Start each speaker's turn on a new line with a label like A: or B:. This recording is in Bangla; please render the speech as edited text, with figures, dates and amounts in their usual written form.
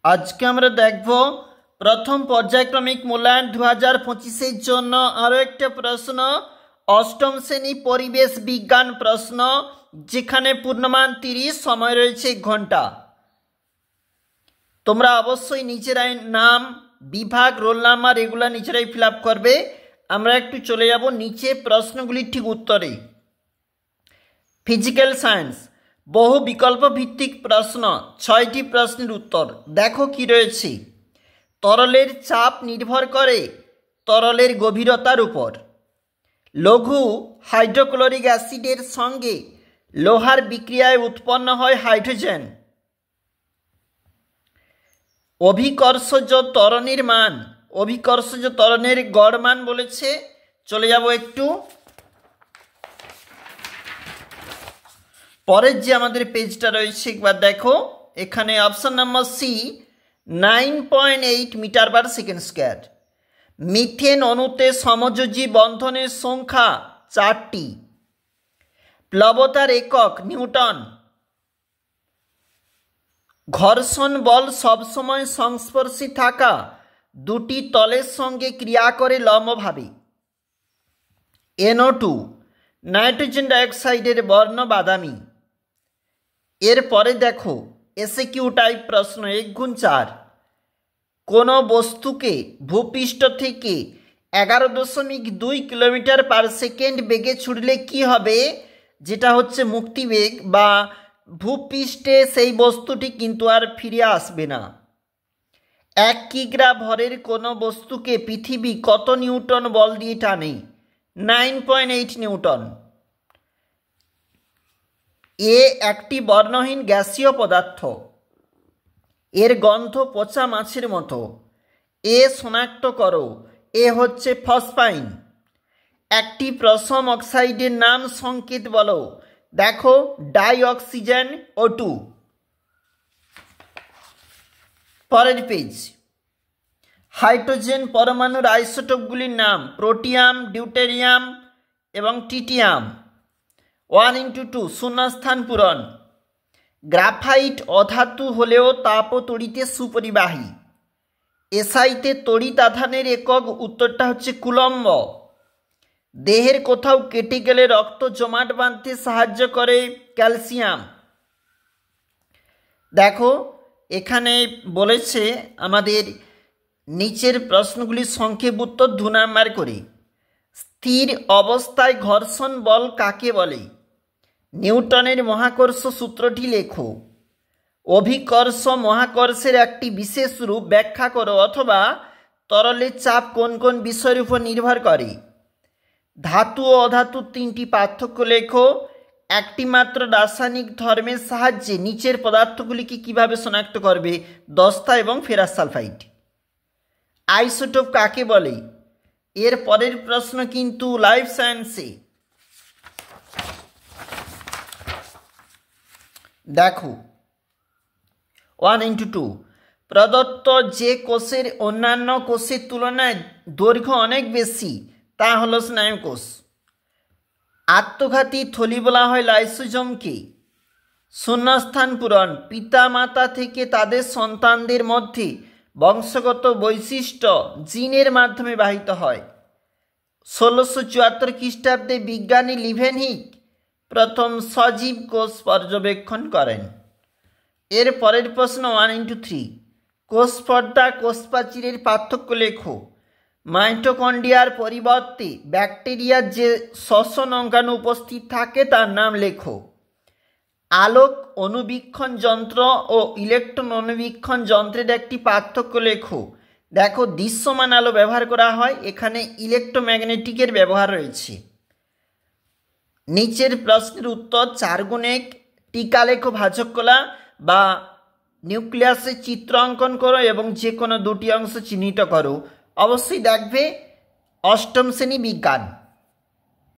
A: আজকে আমরা দেখব প্রথম পর্যায়ক্রমিক মূল্যায়ন 2025-এর জন্য আরও একটা প্রশ্ন, অষ্টম শ্রেণী পরিবেশ বিজ্ঞান প্রশ্ন, যেখানে পূর্ণমান 30, সময় রয়েছে 1 ঘন্টা। তোমরা অবশ্যই নিজেরাই নাম, বিভাগ, রোল নাম্বার এগুলো নিজেরাই ফিল আপ করবে। আমরা একটু চলে যাব নিচে প্রশ্নগুলির ঠিক উত্তরে। ফিজিক্যাল সায়েন্স বহু বিকল্প ভিত্তিক প্রশ্ন, 6টি প্রশ্নের উত্তর। দেখো কি রয়েছে। তরলের চাপ নির্ভর করে তরলের গভীরতার উপর। লঘু হাইড্রোক্লোরিক অ্যাসিডের সঙ্গে লোহার বিক্রিয়ায় উৎপন্ন হয় হাইড্রোজেন। অভিকর্ষজ ত্বরণের মান, অভিকর্ষজ ত্বরণের গড় মান বলেছে। চলে যাব একটু পরের যে আমাদের পেজটা রয়েছে, একবার দেখো। এখানে option number C 9.8 meter per second square. Methane অণুতে সমযোজী বন্ধনের সংখ্যা 4টি। প্লবতার একক নিউটন। ঘর্ষণ বল সবসময় সংস্পর্শে থাকা দুটি তলের সঙ্গে ক্রিয়া করে লম্বভাবে। NO2 নাইট্রোজেন ডাইঅক্সাইডের বর্ণ বাদামি। এরপরে দেখো এসএকিউ টাইপ প্রশ্ন 1x4। কোনো বস্তুকে ভূপৃষ্ঠ থেকে 11.2 কিলোমিটার পার সেকেন্ড বেগে ছুটলে কি হবে, যেটা হচ্ছে মুক্তিবেগ, বা ভূপৃষ্ঠে সেই বস্তুটি কিন্তু আর ফিরে আসবে না। 1 কিগ্রা ভরের কোনো বস্তুকে পৃথিবী কত নিউটন বল দিয়ে টানে? 9.8 নিউটন। এ একটি বর্ণহীন গ্যাসীয় পদার্থ। এর গন্ধ পচা মাছের মতো। এ শনাক্ত করো। এ হচ্ছে ফসফাইন। একটি প্রশম অক্সাইডের নাম সংকেত বলো। দেখো ডাইঅক্সিজেন O2। পরের পেজ। হাইড্রোজেন পরমাণুর আইসোটোপগুলির নাম প্রোটিয়াম, ডিউটেরিয়াম এবং ট্রিটিয়াম। 1:2 শূন্যস্থান পূরণ। গ্রাফাইট অধাতু হলেও তাপতড়িতে সুপরিবাহী। এসআইতে তড়িৎ আধানের একক, উত্তরটা হচ্ছে কুলম্ব। দেহের কোথাও কেটে গেলে রক্ত জমাট বাঁধতে সাহায্য করে ক্যালসিয়াম। দেখো এখানে বলেছে আমাদের নিচের প্রশ্নগুলির সংক্ষেপ উত্তর 2 নাম্বার করে। স্থির অবস্থায় ঘর্ষণ বল কাকে বলে? নিউটনের মহাকর্ষ সূত্রটি লেখো। অভিকর্ষ মহাকর্ষের একটি বিশেষ রূপ ব্যাখ্যা করো, অথবা তরলের চাপ কোন কোন বিষয়ের উপর নির্ভর করে? ধাতু ও অধাতুর 3টি পার্থক্য লেখো। একটি মাত্র রাসায়নিক ধর্মের সাহায্যে নিচের পদার্থগুলিকে কিভাবে শনাক্ত করবে? দস্তা এবং ফেরাস সালফাইড। আইসোটোপ কাকে বলে? এর পরের প্রশ্ন কিন্তু লাইফ সায়েন্সে। দেখো 1:2 প্রদত্ত যে কোষের অন্যান্য কোষের তুলনায় দৈর্ঘ্য অনেক বেশি, তা হলো স্নায়ুকোষ। আত্মঘাতী থলি বলা হয় লাইসোজোমকে। শূন্যস্থান পূরণ। পিতা মাতা থেকে তাদের সন্তানদের মধ্যে বংশগত বৈশিষ্ট্য জিনের মাধ্যমে বাহিত হয়। 1674 খ্রিস্টাব্দে বিজ্ঞানী লিভেনহিক প্রথম সজীব কোষ পর্যবেক্ষণ করেন। এর পরের প্রশ্ন 1:3 কোষ পর্দা কোষ প্রাচীরের পার্থক্য লেখো। মাইটোকন্ড্রিয়ার পরিবর্তে ব্যাকটেরিয়ার যে শ্বসন অঙ্গাণু উপস্থিত থাকে তার নাম লেখো। আলোক অণুবীক্ষণ যন্ত্র ও ইলেকট্রন অণুবীক্ষণ যন্ত্রের একটি পার্থক্য লেখো। দেখো দৃশ্যমান আলো ব্যবহার করা হয়, এখানে ইলেকট্রোম্যাগনেটিকের ব্যবহার রয়েছে। নিচের প্রশ্নের উত্তর 4x1 টিকা লেখো ভাজককলা বা নিউক্লিয়াসের চিত্র অঙ্কন করো এবং যে কোনো 2টি অংশ চিহ্নিত করো। অবশ্যই দেখবে অষ্টম শ্রেণী বিজ্ঞান।